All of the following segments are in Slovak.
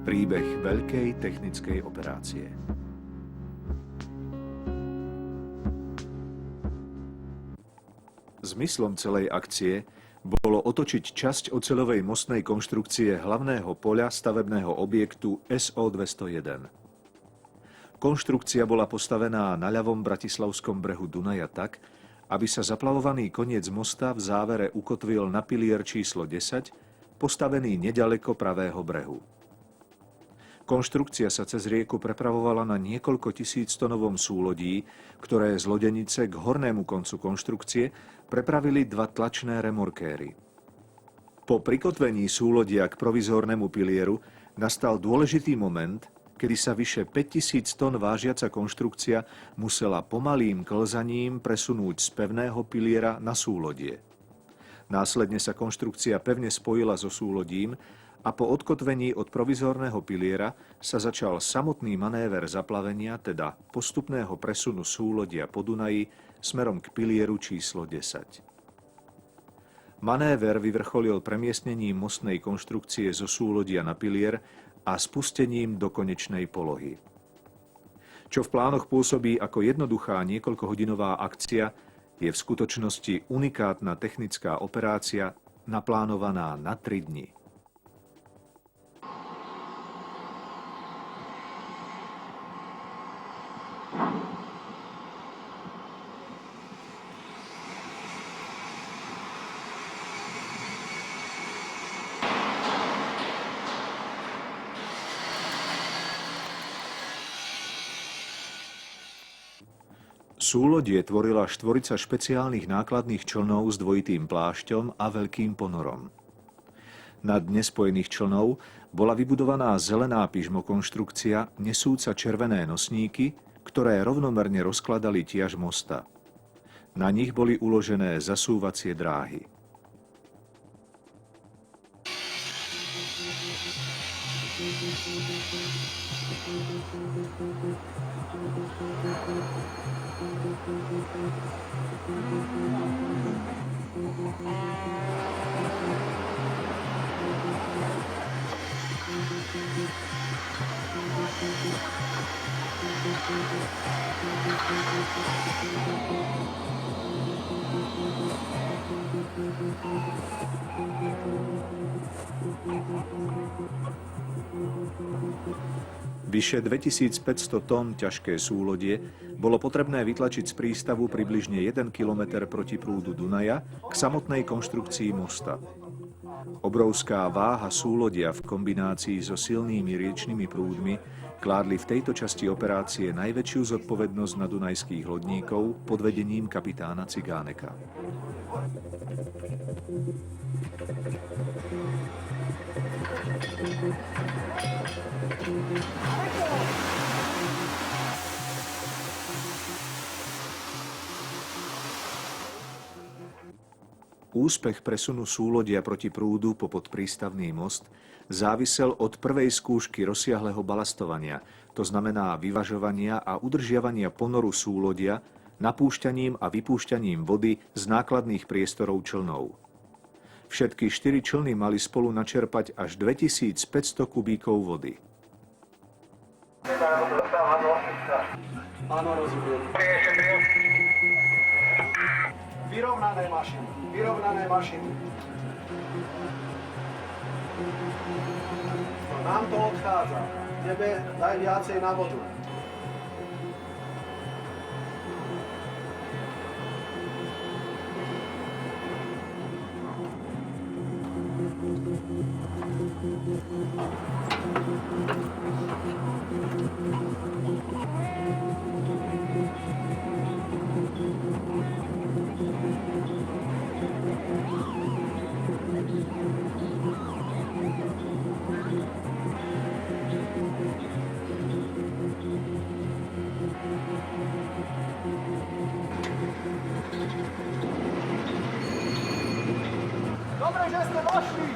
Príbeh veľkej technickej operácie. Zmyslom celej akcie bolo otočiť časť oceľovej mostnej konštrukcie hlavného poľa stavebného objektu SO201. Konštrukcia bola postavená na ľavom bratislavskom brehu Dunaja tak, aby sa zaplavovaný koniec mosta v závere ukotvil na pilier číslo 10, postavený neďaleko pravého brehu. Konštrukcia sa cez rieku prepravovala na niekoľko tisíctonovom súlodí, ktoré z lodenice k hornému koncu konštrukcie prepravili dva tlačné remorkéry. Po prikotvení súlodia k provizórnemu pilieru nastal dôležitý moment, kedy sa vyše 5000 tón vážiaca konštrukcia musela pomalým klzaním presunúť z pevného piliera na súlodie. Následne sa konštrukcia pevne spojila so súlodím a po odkotvení od provizórneho piliera sa začal samotný manéver zaplavenia, teda postupného presunu súlodia po Dunaji smerom k pilieru číslo 10. Manéver vyvrcholil premiestnením mostnej konštrukcie zo súlodia na pilier a spustením do konečnej polohy. Čo v plánoch pôsobí ako jednoduchá niekoľkohodinová akcia, je v skutočnosti unikátna technická operácia naplánovaná na 3 dni. Súlodie tvorila štvorica špeciálnych nákladných člnov s dvojitým plášťom a veľkým ponorom. Na dne spojených člnov bola vybudovaná zelená pyžmokonštrukcia nesúca červené nosníky, ktoré rovnomerne rozkladali tiaž mosta. Na nich boli uložené zasúvacie dráhy. Vyše 2500 tón ťažké súlodie bolo potrebné vytlačiť z prístavu približne 1 kilometr proti prúdu Dunaja k samotnej konštrukcii mosta. Obrovská váha súlodia v kombinácii so silnými riečnymi prúdmi kládli v tejto časti operácie najväčšiu zodpovednosť na dunajských lodníkov pod vedením kapitána Cigáneka. Úspech presunu súlodia proti prúdu popod prístavný most závisel od prvej skúšky rozsiahleho balastovania, to znamená vyvažovania a udržiavania ponoru súlodia, napúšťaním a vypúšťaním vody z nákladných priestorov člnov. Všetky 4 člny mali spolu načerpať až 2500 kubíkov vody. Áno, rozumiem. Vyrovnané mašiny. Vyrovnané mašiny. No, nám to odchádza. Tebe daj viacej na vodu. Dobre, že ste došli!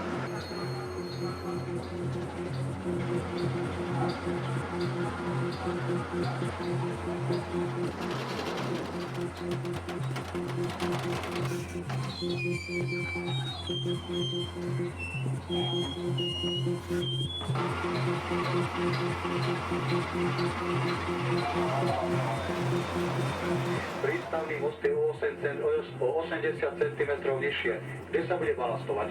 Prístavný most je o 80 cm vyššie. Kde sa bude balastovať?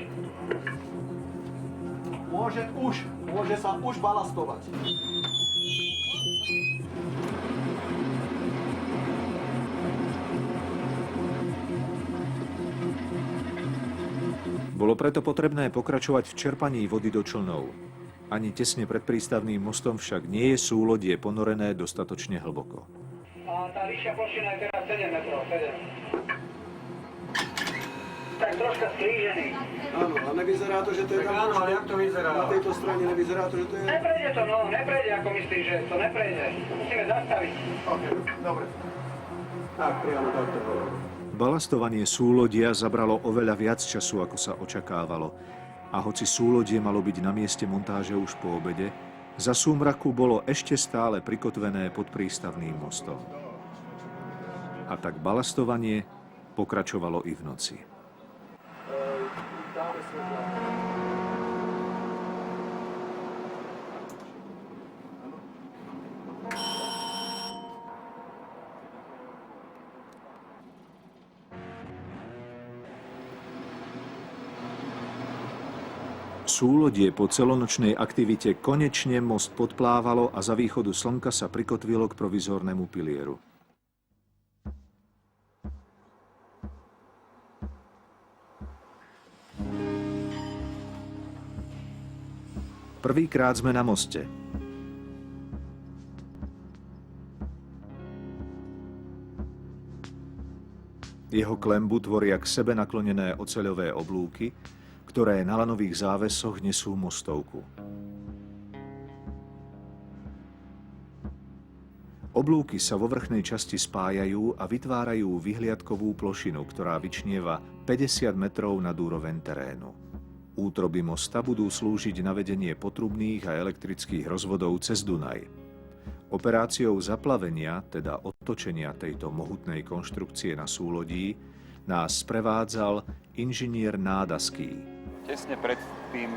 Môže sa už balastovať. Bolo preto potrebné pokračovať v čerpaní vody do člnov. Ani tesne pred prístavným mostom však nie je súlodie ponorené dostatočne hlboko. A tá vyššia plošina je teraz 7 metrov, 7. Tak troška skrížený. Áno, a nevyzerá to, že to je tam... Áno, ale jak to vyzerá? Na tejto strane nevyzerá to, že to je... Neprejde to, no, neprejde, ako myslíš, že to neprejde. Musíme zastaviť. OK, dobre. Tak, priamo takto. Balastovanie súlodia zabralo oveľa viac času, ako sa očakávalo. A hoci súlodie malo byť na mieste montáže už po obede, za súmraku bolo ešte stále prikotvené pod prístavným mostom. A tak balastovanie pokračovalo i v noci. Súlodie po celonočnej aktivite konečne most podplávalo a za východu slnka sa prikotvilo k provizórnemu pilieru. Prvýkrát sme na moste. Jeho klembu tvoria k sebe naklonené oceľové oblúky, ktoré na lanových závesoch nesú mostovku. Oblúky sa vo vrchnej časti spájajú a vytvárajú vyhliadkovú plošinu, ktorá vyčnieva 50 metrov nad úroveň terénu. Útroby mosta budú slúžiť na vedenie potrubných a elektrických rozvodov cez Dunaj. Operáciou zaplavenia, teda odtočenia tejto mohutnej konštrukcie na súlodí, nás sprevádzal inžinier Nádaský. Tesne pred tým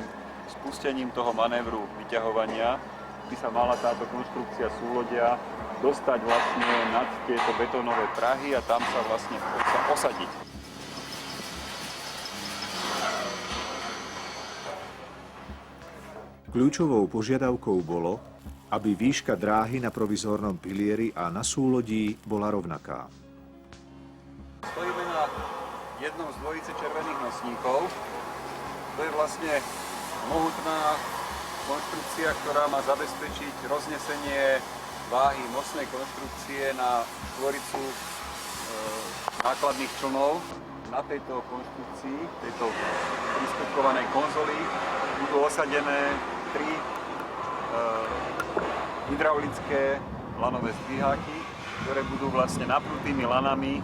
spustením toho manévru vyťahovania by sa mala táto konštrukcia súlodia dostať vlastne nad tieto betónové prahy a tam sa vlastne osadiť. Kľúčovou požiadavkou bolo, aby výška dráhy na provizórnom pilieri a na súlodí bola rovnaká. Stojíme na jednom z dvojice červených nosníkov. To je vlastne mohutná konštrukcia, ktorá má zabezpečiť roznesenie váhy mostnej konštrukcie na tvoricu nákladných člnov. Na tejto konštrukcii, tejto priskutkovanej konzoli, budú osadené 3 hydraulické lanové zdviháky, ktoré budú vlastne naprutými lanami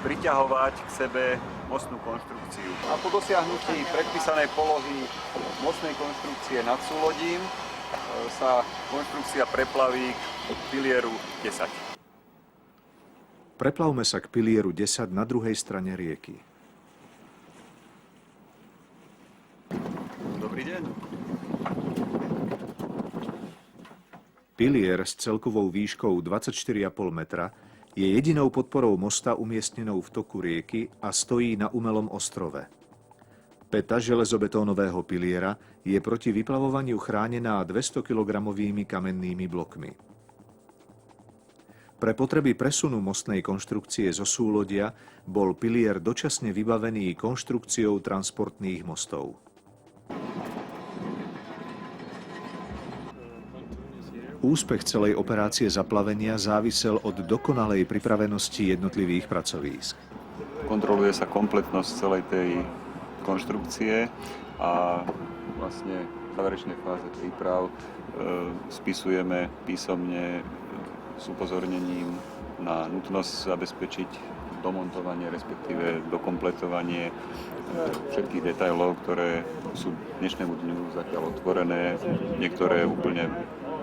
priťahovať k sebe mostnú konštrukciu. A po dosiahnutí predpísanej polohy mostnej konštrukcie nad súlodím sa konštrukcia preplaví k pilieru 10. Preplavme sa k pilieru 10 na druhej strane rieky. Dobrý deň. Pilier s celkovou výškou 24,5 metra je jedinou podporou mosta umiestnenou v toku rieky a stojí na umelom ostrove. Päta železobetónového piliera je proti vyplavovaniu chránená 200-kilogramovými kamennými blokmi. Pre potreby presunu mostnej konštrukcie zo súlodia bol pilier dočasne vybavený konštrukciou transportných mostov. Úspech celej operácie zaplavenia závisel od dokonalej pripravenosti jednotlivých pracovísk. Kontroluje sa kompletnosť celej tej konštrukcie a vlastne v záverečnej fáze príprav spisujeme písomne s upozornením na nutnosť zabezpečiť domontovanie, respektíve dokompletovanie všetkých detailov, ktoré sú dnešnému dňu zatiaľ otvorené, niektoré úplne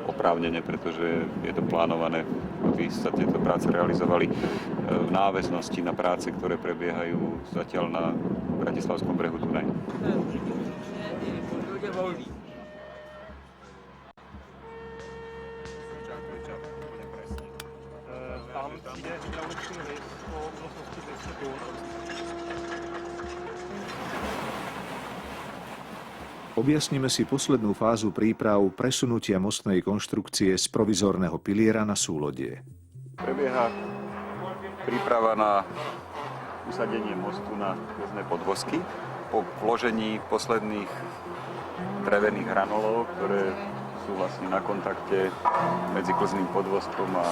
oprávnene, pretože je to plánované, aby sa tieto práce realizovali v náväznosti na práce, ktoré prebiehajú zatiaľ na Bratislavskom brehu Dunaj. Tam přijde hydraulický lis po vlastnosti 200 tun. Objasnime si poslednú fázu príprav presunutia mostnej konštrukcie z provizorného piliera na súlodie. Prebieha príprava na usadenie mostu na klzné podvozky po vložení posledných drevených hranolov, ktoré sú vlastne na kontakte medzi klzným podvozkom a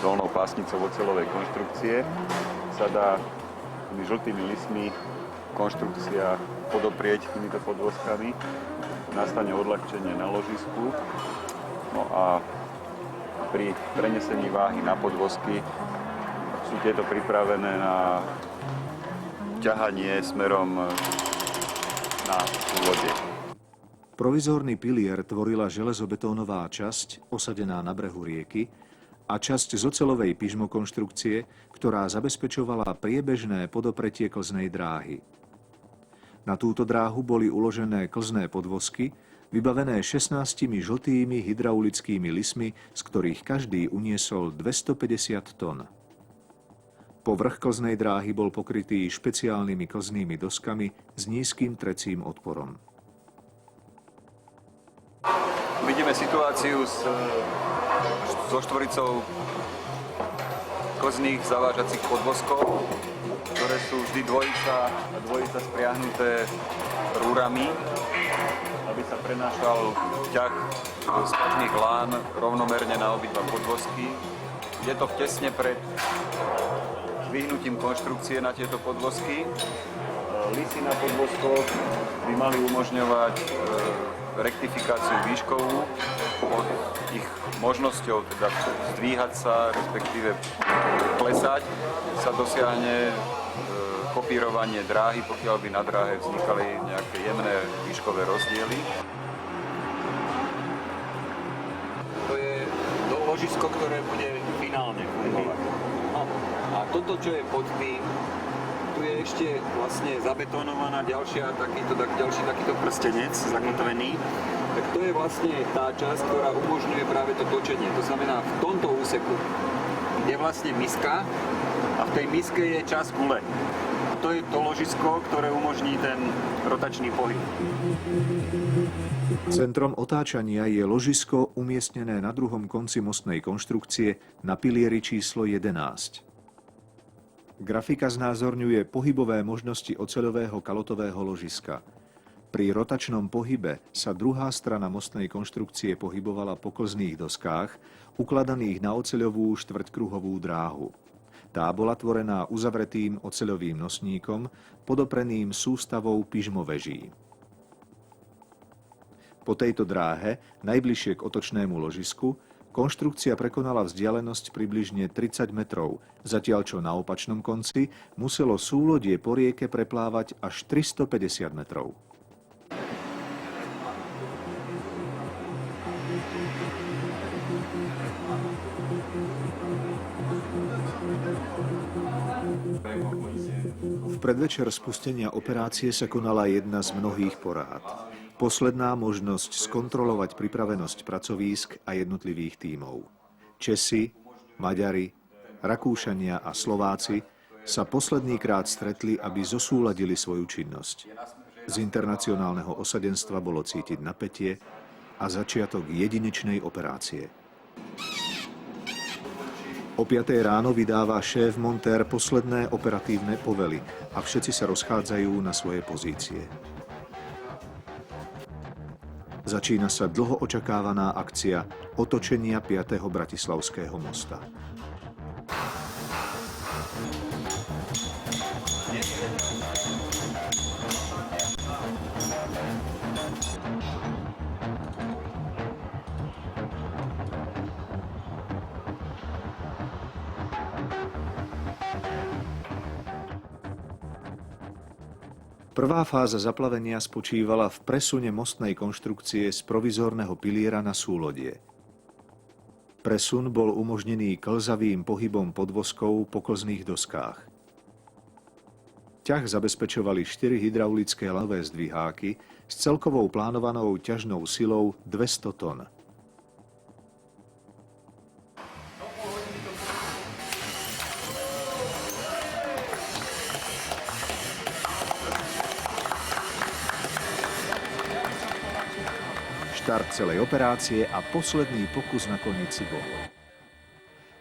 dolnou pásnicou oceľovej konštrukcie. Sa dá tými žltými listmi konštrukcia podoprieť týmito podvozkami. Nastane odľahčenie na ložisku. No a pri prenesení váhy na podvozky sú tieto pripravené na ťahanie smerom na súlodie. Provizórny pilier tvorila železobetónová časť, osadená na brehu rieky, a časť z oceľovej pyžmokonštrukcie, ktorá zabezpečovala priebežné podopretie klznej dráhy. Na túto dráhu boli uložené klzné podvozky, vybavené 16 žltými hydraulickými lismi, z ktorých každý uniesol 250 tón. Povrch klznej dráhy bol pokrytý špeciálnymi klznými doskami s nízkym trecím odporom. Vidíme situáciu so štvoricou klzných zavážacích podvozkov, ktoré sú vždy dvojica spriahnuté rúrami, aby sa prenášal ťah z každých lán rovnomerne na obidva podvozky. Je to tesne pred vyhnutím konštrukcie na tieto podvozky. Lisy na podvozkoch by mali umožňovať rektifikáciu výškovú pod ich možnosťou, teda zdvíhať sa, respektíve klesať, sa dosiahne kopírovanie dráhy, pokiaľ by na dráhe vznikali nejaké jemné výškové rozdiely. To je ložisko, ktoré bude finálne fungovať. No, a toto, čo je pod tým, tu je ešte vlastne zabetonovaná ďalší takýto prstenec zakotvený. Tak to je vlastne tá časť, ktorá umožňuje práve to točenie. To znamená, v tomto úseku je vlastne miska a v tej miske je časť gule. To je to ložisko, ktoré umožní ten rotačný pohyb. Centrom otáčania je ložisko umiestnené na druhom konci mostnej konštrukcie na pilieri číslo 11. Grafika znázorňuje pohybové možnosti oceľového kalotového ložiska. Pri rotačnom pohybe sa druhá strana mostnej konštrukcie pohybovala po klzných doskách, ukladaných na oceľovú štvrťkruhovú dráhu. Tá bola tvorená uzavretým oceľovým nosníkom, podopreným sústavou pyžmoveží. Po tejto dráhe, najbližšie k otočnému ložisku, konštrukcia prekonala vzdialenosť približne 30 metrov, zatiaľ čo na opačnom konci muselo súlodie po rieke preplávať až 350 metrov. V predvečer spustenia operácie sa konala jedna z mnohých porád. Posledná možnosť skontrolovať pripravenosť pracovísk a jednotlivých tímov. Česi, Maďari, Rakúšania a Slováci sa poslednýkrát stretli, aby zosúladili svoju činnosť. Z internacionálneho osadenstva bolo cítiť napätie a začiatok jedinečnej operácie. O 5 ráno vydáva šéf montér posledné operatívne povely a všetci sa rozchádzajú na svoje pozície. Začína sa dlho očakávaná akcia otočenia 5. Bratislavského mosta. Prvá fáza zaplavenia spočívala v presune mostnej konštrukcie z provizórneho piliera na súlodie. Presun bol umožnený klzavým pohybom podvozkov po klzných doskách. Ťah zabezpečovali 4 hydraulické ľavé zdviháky s celkovou plánovanou ťažnou silou 200 tón. Štart celej operácie a posledný pokus na koniec bol.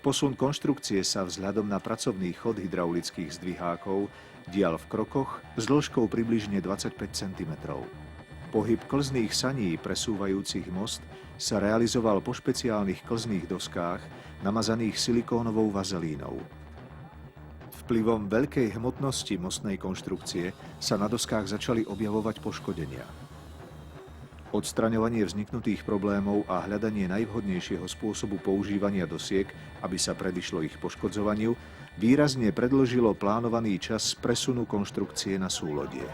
Posun konštrukcie sa vzhľadom na pracovný chod hydraulických zdvihákov dial v krokoch s dĺžkou približne 25 cm. Pohyb klzných saní presúvajúcich most sa realizoval po špeciálnych klzných doskách namazaných silikónovou vazelínou. Vplyvom veľkej hmotnosti mostnej konštrukcie sa na doskách začali objavovať poškodenia. Odstraňovanie vzniknutých problémov a hľadanie najvhodnejšieho spôsobu používania dosiek, aby sa predišlo ich poškodzovaniu, výrazne predĺžilo plánovaný čas presunu konštrukcie na súlodie.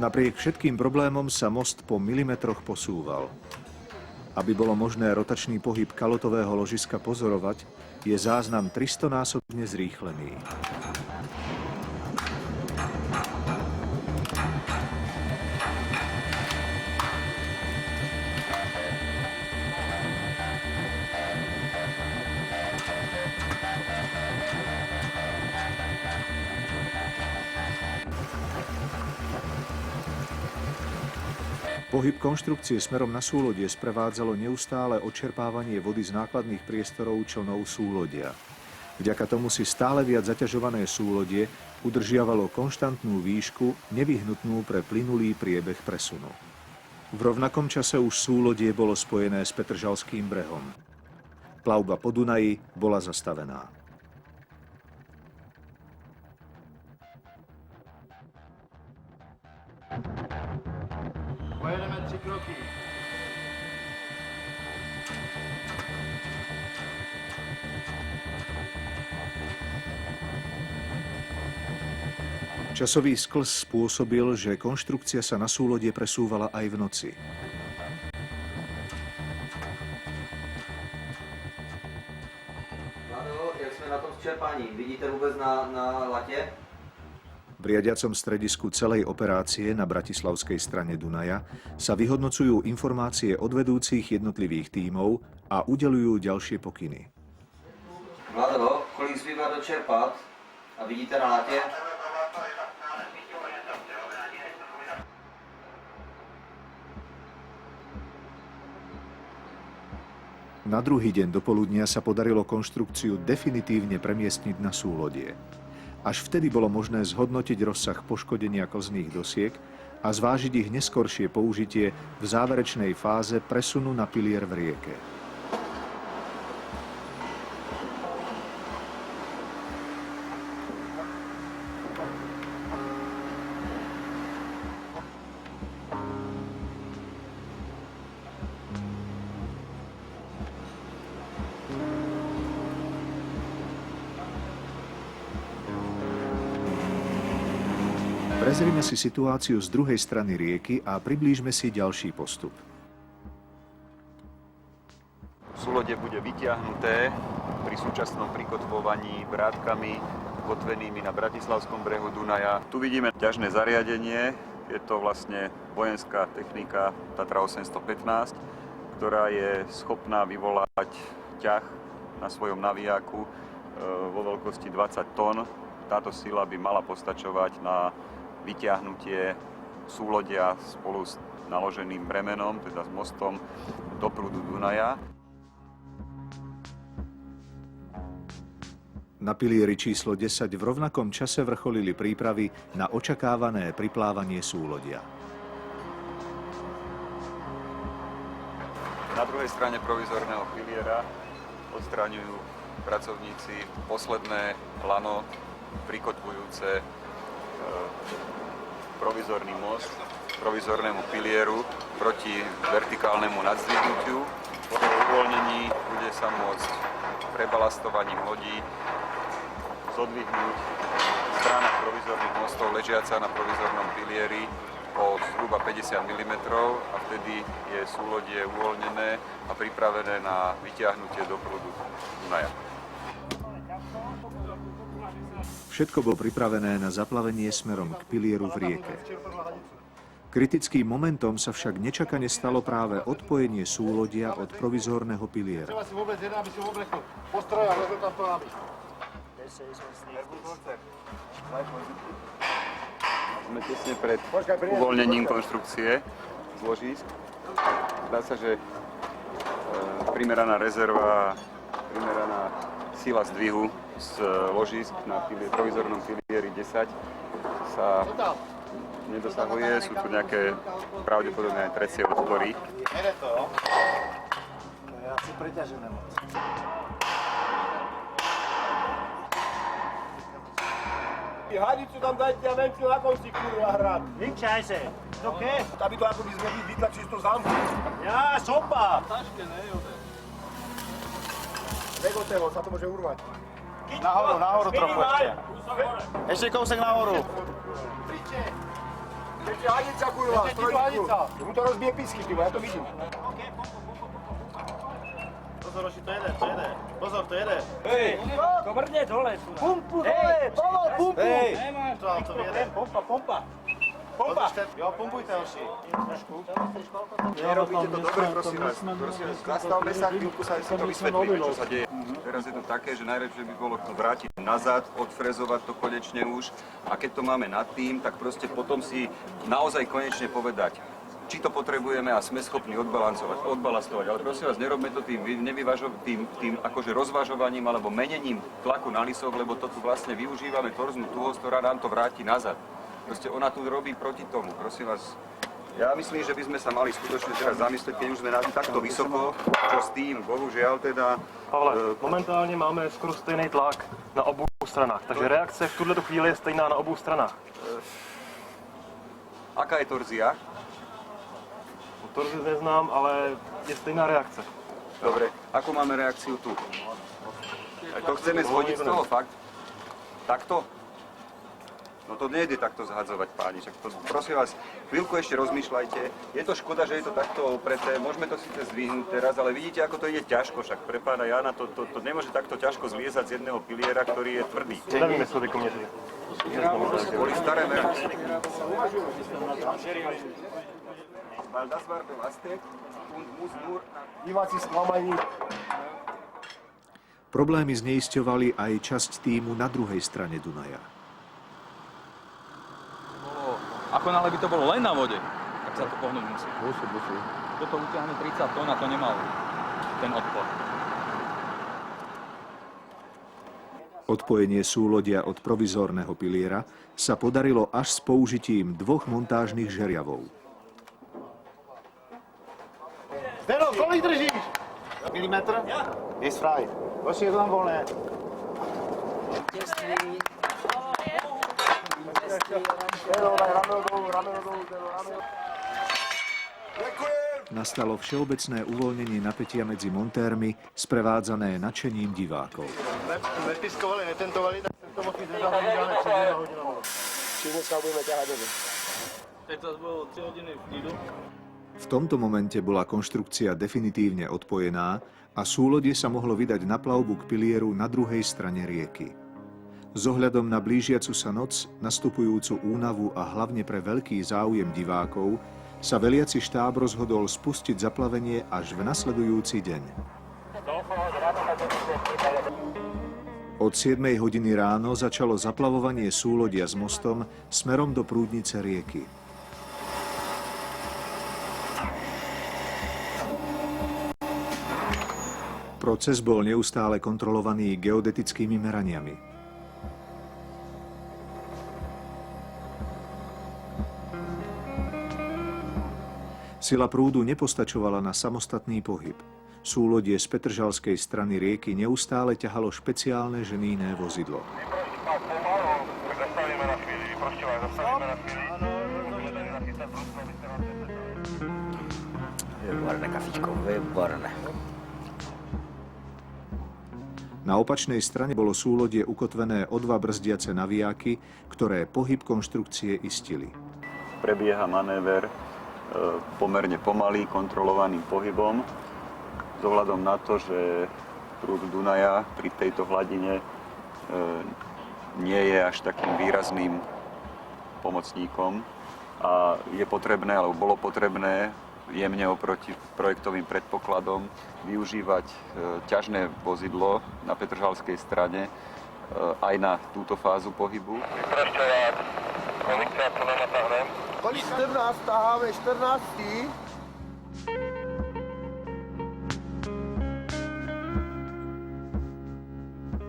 Napriek všetkým problémom sa most po milimetroch posúval. Aby bolo možné rotačný pohyb kalotového ložiska pozorovať, je záznam 300-násobne zrýchlený. Pohyb konštrukcie smerom na súlodie sprevádzalo neustále odčerpávanie vody z nákladných priestorov člnov súlodia. Vďaka tomu si stále viac zaťažované súlodie udržiavalo konštantnú výšku nevyhnutnú pre plynulý priebeh presunu. V rovnakom čase už súlodie bolo spojené s Petržalským brehom. Plavba po Dunaji bola zastavená. Pojedeme 3 kroky. Časový sklz spôsobil, že konštrukcia sa na súlodie presúvala aj v noci. Vlado, jak jsme na tom s čerpáním? Vidíte vůbec na latě? V riadiacom stredisku celej operácie na bratislavskej strane Dunaja sa vyhodnocujú informácie od vedúcich jednotlivých tímov a udeľujú ďalšie pokyny. Vlado, kolik zbývá dočerpat? A vidíte na latě? Na druhý deň dopoludnia sa podarilo konštrukciu definitívne premiestniť na súlodie. Až vtedy bolo možné zhodnotiť rozsah poškodenia klzných dosiek a zvážiť ich neskoršie použitie v záverečnej fáze presunu na pilier v rieke. Prezrime si situáciu z druhej strany rieky a priblížme si ďalší postup. Súlodie bude vytiahnuté pri súčasnom prikotvovaní vrátkami kotvenými na bratislavskom brehu Dunaja. Tu vidíme ťažné zariadenie, je to vlastne vojenská technika Tatra 815, ktorá je schopná vyvolať ťah na svojom navijáku vo veľkosti 20 tón. Táto sila by mala postačovať na vyťahnutie súlodia spolu s naloženým bremenom, teda s mostom do prúdu Dunaja. Na pilieri číslo 10 v rovnakom čase vrcholili prípravy na očakávané priplávanie súlodia. Na druhej strane provizorného piliera odstraňujú pracovníci posledné lano prikotvujúce provizorný most provizornému pilieru proti vertikálnemu nadzdvihnutiu. Po uvoľnení bude sa môcť prebalastovaním lodí zodvihnúť strana provizorných mostov ležiaca na provizornom pilieri o zhruba 50 mm a vtedy je súlodie uvoľnené a pripravené na vyťahnutie do prúdu Dunaja. Všetko bolo pripravené na zaplavenie smerom k pilieru v rieke. Kritickým momentom sa však nečakane stalo práve odpojenie súlodia od provizórneho piliera. Sme tesne pred uvoľnením konštrukcie z ložísk. Dá sa, že primeraná rezerva, primeraná sila zdvihu z ložísk na provizornom pilieri 10 sa nedosahuje. Sú tu nejaké pravdepodobne aj trecie odpory. Jede to, jo? To je asi preťažené moc. Hadicu tam dajte a vem si na konci, kurva, hrát. Vyčaj se. Okay. Aby to ako by sme vytlačili z toho zámku. Ja, sopa. Taške, ne, jode. Negotevo, sa to môže urvať. Nahoru trochu ešte. Ešte kousek nahoru. Ešte hadica, kurva, strojníku. Mu to rozbije písky, ja to vidím. Pozor, Oši, to jede. Pozor, to jede. Hej, kobrne dole. Pumpu dole, pumpu. Hej. Nemáš to vyjede. Pompa. Jo, pumpujte, Oši. Nerobíte to dobre, prosím vás. Zastavme sa, chvíľku sa si to vysvetlíme, čo sa deje. Teraz je to také, že najlepšie by bolo to vrátiť nazad, odfrezovať to konečne už a keď to máme nad tým, tak proste potom si naozaj konečne povedať, či to potrebujeme a sme schopní odbalastovať. Ale prosím vás, nerobme to tým akože rozvažovaním alebo menením tlaku na lisoch, lebo to tu vlastne využívame torznú tuhosť, ktorá nám to vráti nazad. Proste ona tu robí proti tomu. Prosím vás, ja myslím, že by sme sa mali skutočne teraz zamyslieť, keď už sme takto vysoko, čo s tým, bohužiaľ teda... Pavle, momentálně máme skoro stejný tlak na obou stranách, takže reakce v tuhle chvíli je stejná na obou stranách. Aká je torzia? Torzi neznám, ale je stejná reakce. Dobre, ako máme reakciu tu? To chceme zhodiť z toho fakt? Takto? No to nejde takto zhadzovať, páni. Prosím vás, chvíľku ešte rozmýšľajte. Je to škoda, že je to takto opreté. Môžeme to síce zdvihnúť teraz, ale vidíte, ako to ide ťažko. Však pre pána Jána to nemôže takto ťažko zliezať z jedného piliera, ktorý je tvrdý. Nevíme, co ty koměří. Boli staré reakcie. Weil das war belastet und muss nur... Diváci sklamaní. Problémy zneisťovali aj časť tímu na druhej strane Dunaja. Ako náhle by to bolo len na vode, tak sa to pohnúť musí. Musí. Toto utiahne 30 tón a to nemal ten odpor. Odpojenie súlodia od provizórneho piliera sa podarilo až s použitím 2 montážnych žeriavov. Zdeno, kolik držíš? Milimetr? Jest fraj. Oši, je to tam voľné. Nastalo všeobecné uvoľnenie napätia medzi montérmi, sprevádzané nadšením divákov. Nepiskovali, netentovali, tak to mohli zvedať, uděláme 3 hodinu. Či dneska budeme ťahať dobe. Tak to bolo 3 hodiny v klidu. V tomto momente bola konštrukcia definitívne odpojená a súlodie sa mohlo vydať na plavbu k pilieru na druhej strane rieky. S ohľadom na blížiacu sa noc, nastupujúcu únavu a hlavne pre veľký záujem divákov, sa veliaci štáb rozhodol spustiť zaplavenie až v nasledujúci deň. Od 7 hodiny ráno začalo zaplavovanie súlodia s mostom smerom do prúdnice rieky. Proces bol neustále kontrolovaný geodetickými meraniami. Sila prúdu nepostačovala na samostatný pohyb. Súlodie z Petržalskej strany rieky neustále ťahalo špeciálne ženijné vozidlo. Výborné kafičko, výborné. Na opačnej strane bolo súlodie ukotvené o dva brzdiace navijáky, ktoré pohyb konštrukcie istili. Prebieha manéver pomerne pomalý, kontrolovaným pohybom, s ohľadom na to, že prúd Dunaja pri tejto hladine nie je až takým výrazným pomocníkom a je potrebné, alebo bolo potrebné jemne oproti projektovým predpokladom využívať ťažné vozidlo na Petržalskej strane aj na túto fázu pohybu. Kolik 14 taháme, 14.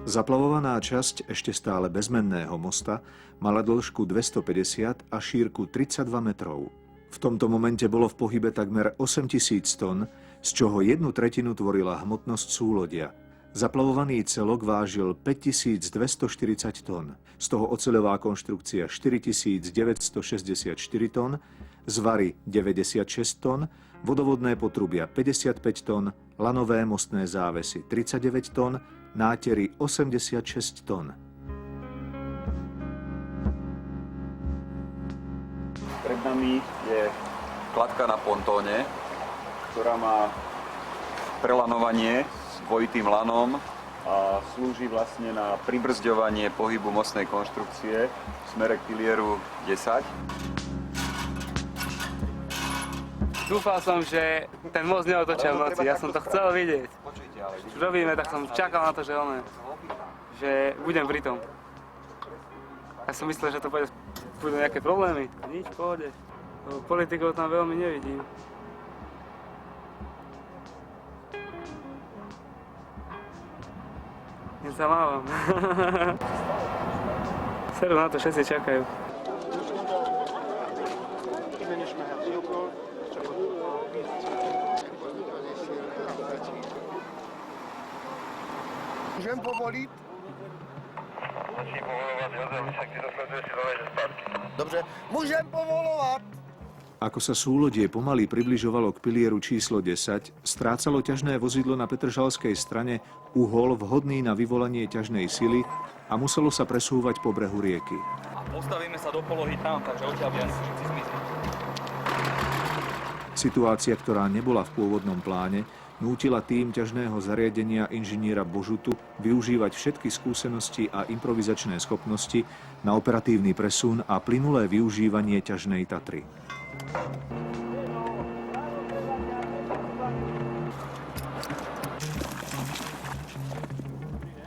Zaplavovaná časť ešte stále bezmenného mosta mala dĺžku 250 a šírku 32 metrov. V tomto momente bolo v pohybe takmer 8000 tón, z čoho 1/3 tvorila hmotnosť súlodia. Zaplavovaný celok vážil 5240 tón, z toho oceľová konštrukcia 4964 tón, zvary 96 tón, vodovodné potrubia 55 tón, lanové mostné závesy 39 tón, nátery 86 tón. Pred nami je kladka na pontóne, ktorá má prelanovanie s dvojitým lanom a slúži vlastne na pribrzďovanie pohybu mostnej konštrukcie v smere k pilieru 10. Dúfal som, že ten most neotočia v noci, ja som to chcel vidieť. Už robíme, tak som čakal na to, že budem pri tom. Ja som myslel, že to budú nejaké problémy. Nič, v pohode. Politikov tam veľmi nevidím. Jen sa mávam. Seru na to, všetci čakajú. Můžem povolit? Dobře, můžem povolovat. Ako sa súlodie pomaly približovalo k pilieru číslo 10, strácalo ťažné vozidlo na Petržalskej strane uhol vhodný na vyvolanie ťažnej sily a muselo sa presúvať po brehu rieky. A postavíme sa do polohy tam, takže odtiaľ by asi všetci zmizli. Situácia, ktorá nebola v pôvodnom pláne, nútila tým ťažného zariadenia inžiniera Božutu využívať všetky skúsenosti a improvizačné schopnosti na operatívny presun a plynulé využívanie ťažnej Tatry.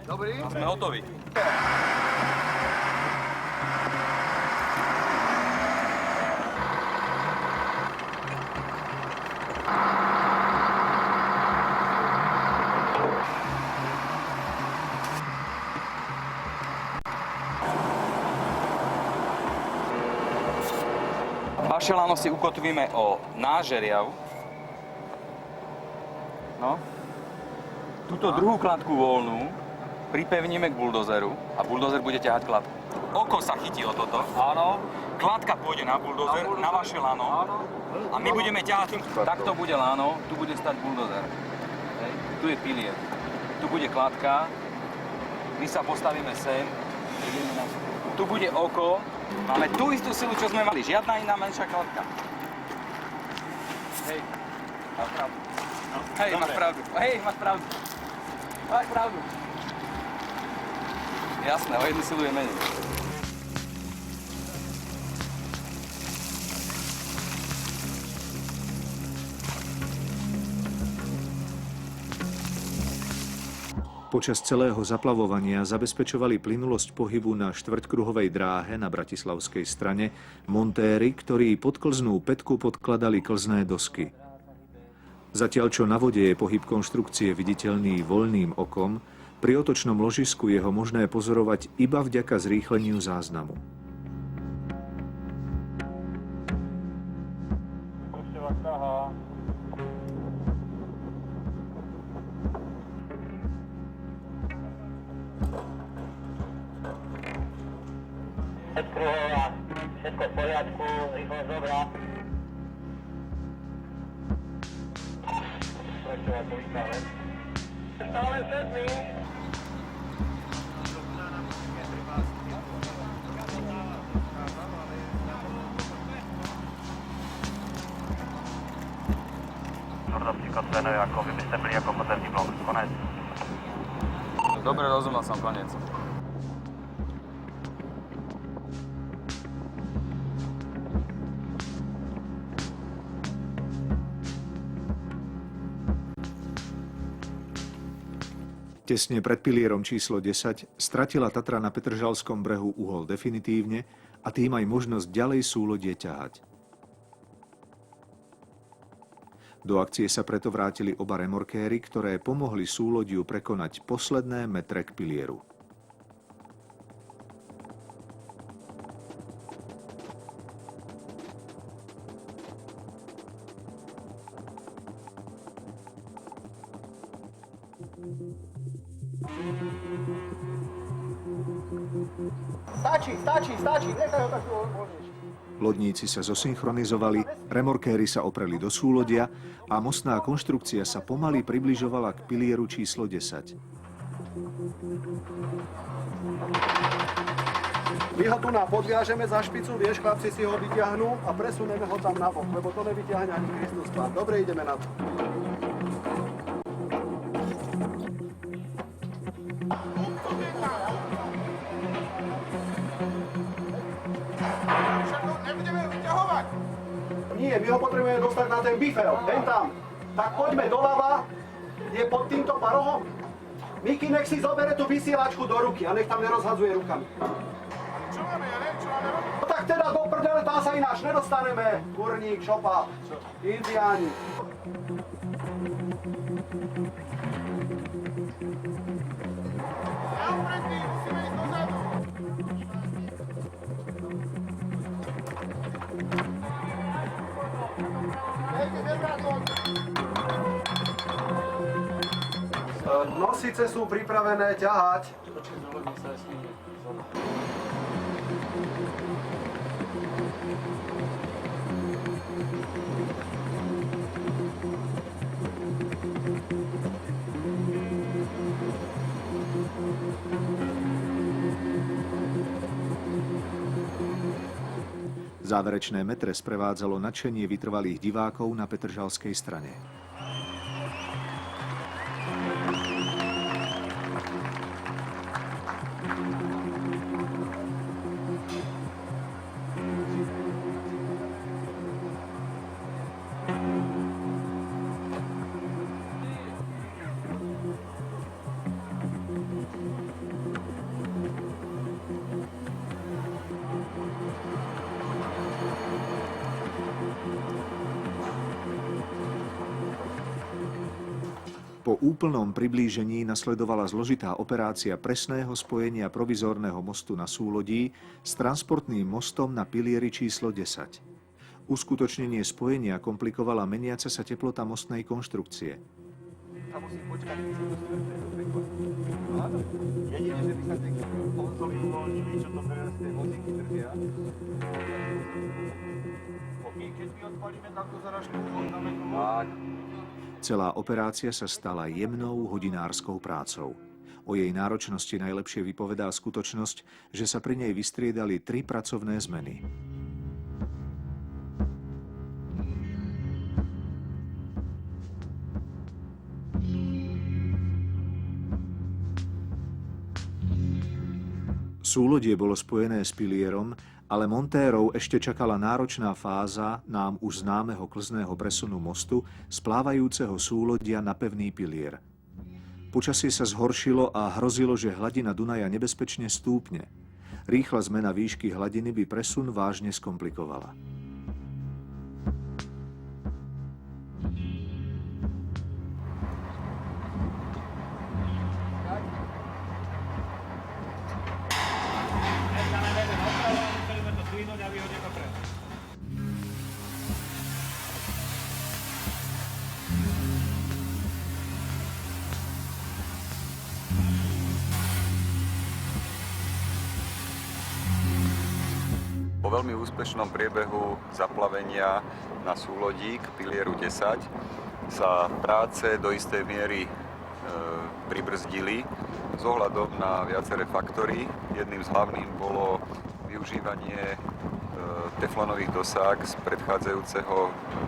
Dobrý? Sme hotoví. Vaše lano si ukotvíme o nážeriav. No. Túto druhú kladku voľnú pripevníme k buldozeru a buldozer bude ťahať kladku. Oko sa chytí o toto. Áno. Kladka pôjde na buldozer, na vaše lano. Áno. A my budeme ťahať tým. Takto bude lano, tu bude stať buldozer. Hej. Tu je pilier. Tu bude kladka. My sa postavíme sem. Tu bude oko. Máme tú istú silu, čo sme mali. Žiadna iná menšia kladka. Hej. Máš pravdu. No, hej, máš pravdu. Hej, máš pravdu. Máš pravdu. Jasné, o jednu silu je menej. Počas celého zaplavovania zabezpečovali plynulosť pohybu na štvrťkruhovej dráhe na bratislavskej strane montéri, ktorí pod klznú pätku podkladali klzné dosky. Zatiaľ čo na vode je pohyb konštrukcie viditeľný voľným okom, pri otočnom ložisku je ho možné pozorovať iba vďaka zrýchleniu záznamu. kruhov a všetko v poriadku, rýchlosť dobrá. Prečovať to vykáme. Stále 7. Například trénuje, jako vy byste byli jako potentní blok. Konec. Dobre, rozumel som, koniec. Tesne pred pilierom číslo 10 stratila Tatra na Petržalskom brehu uhol definitívne a tým aj možnosť ďalej súlodie ťahať. Do akcie sa preto vrátili oba remorkéry, ktoré pomohli súlodiu prekonať posledné metre k pilieru. Stačí, nechaj ho tak voľnejšie. Lodníci sa zosynchronizovali, remorkéry sa opreli do súlodia a mostná konštrukcia sa pomaly približovala k pilieru číslo 10. My ho tu podviažeme za špicu, vieš, chlapci si ho vyťahnú a presuneme ho tam na bok, lebo to nevyťahne ani Kristus Pán. Dobre, ideme na to. Nie, my ho potrebujeme dostať na ten bifel, ten tam. Tak poďme doľava, je pod týmto parohom. Miky, nech si zobere tú vysielačku do ruky a nech tam nerozhadzuje rukami. Čo máme, ja neviem, čo máme robiť? No tak teda do prdele, tam sa ináč nedostaneme. Kurník, šopa, indiáni. Ja upredný, musíme ísť dozadu. Nosice sú pripravené ťahať. Záverečné metre sprevádzalo nadšenie vytrvalých divákov na petržalskej strane. Po úplnom priblížení nasledovala zložitá operácia presného spojenia provizórneho mostu na súlodí s transportným mostom na pilieri číslo 10. Uskutočnenie spojenia komplikovala meniaca sa teplota mostnej konštrukcie. A musím počkať, keď sa dostaneme do prekvapy. Áno, jedine, že by sa tie konzoly uvoľnili, čo to teraz tie vozíky držia. My keď my odpalíme takto zaražku, dáme tu tak. Celá operácia sa stala jemnou hodinárskou prácou. O jej náročnosti najlepšie vypovedá skutočnosť, že sa pri nej vystriedali 3 pracovné zmeny. Súlodie bolo spojené s pilierom, ale montérov ešte čakala náročná fáza nám už známeho klzného presunu mostu z plávajúceho súlodia na pevný pilier. Počasie sa zhoršilo a hrozilo, že hladina Dunaja nebezpečne stúpne. Rýchla zmena výšky hladiny by presun vážne skomplikovala. Po veľmi úspešnom priebehu zaplavenia na súlodí k pilieru 10 sa práce do istej miery pribrzdili s ohľadom na viaceré faktory. Jedným z hlavných bolo využívanie teflonových dosák z predchádzajúceho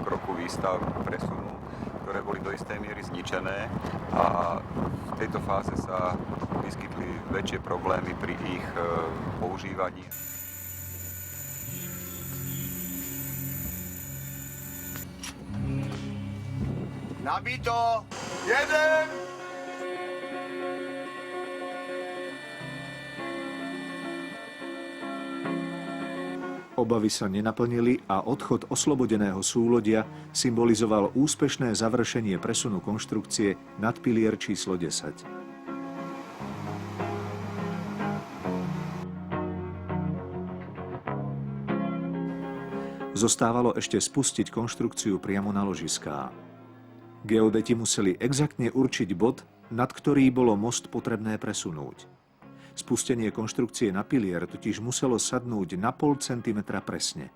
kroku výstav presunu, ktoré boli do istej miery zničené a v tejto fáze sa vyskytli väčšie problémy pri ich používaní. Nabito! Jeden! Obavy sa nenaplnili a odchod oslobodeného súlodia symbolizoval úspešné završenie presunu konštrukcie nad pilier číslo 10. Zostávalo ešte spustiť konštrukciu priamo na ložiská. Geodeti museli exaktne určiť bod, nad ktorý bolo most potrebné presunúť. Spustenie konštrukcie na pilier totiž muselo sadnúť na 0,5 centimetra presne.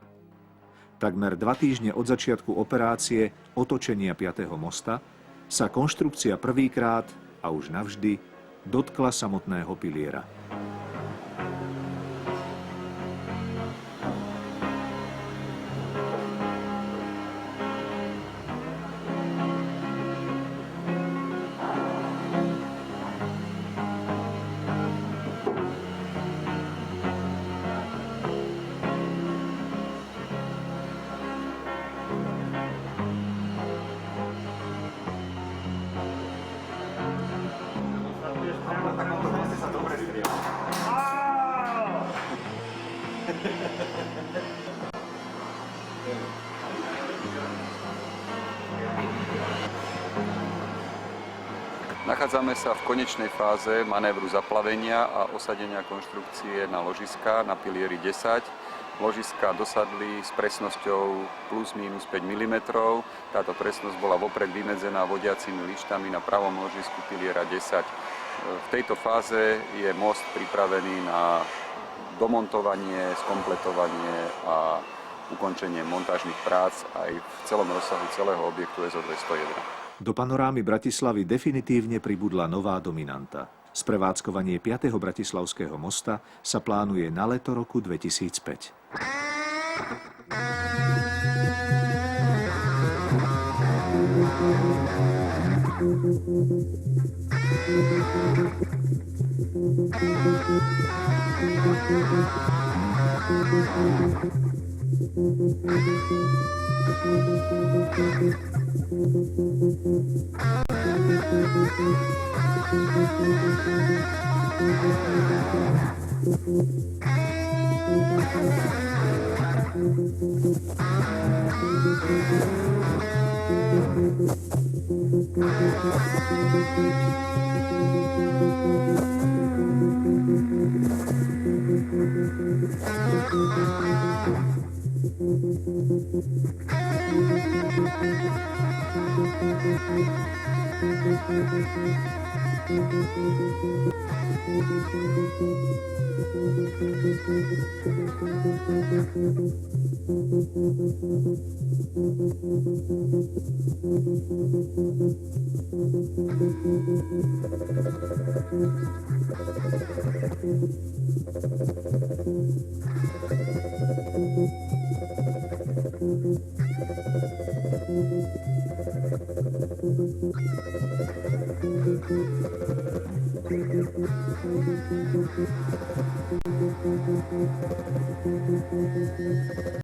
Takmer 2 týždne od začiatku operácie otočenia 5. mosta sa konštrukcia prvýkrát a už navždy dotkla samotného piliera. Nachádzame sa v konečnej fáze manévru zaplavenia a osadenia konštrukcie na ložiska na pilieri 10. Ložiska dosadli s presnosťou plus minus 5 mm. Táto presnosť bola vopred vymedzená vodiacimi lištami na pravom ložisku piliera 10. V tejto fáze je most pripravený na domontovanie, skompletovanie a ukončenie montážnych prác aj v celom rozsahu celého objektu SO201. Do panorámy Bratislavy definitívne pribudla nová dominanta. Sprevádzkovanie 5. bratislavského mosta sa plánuje na leto roku 2005.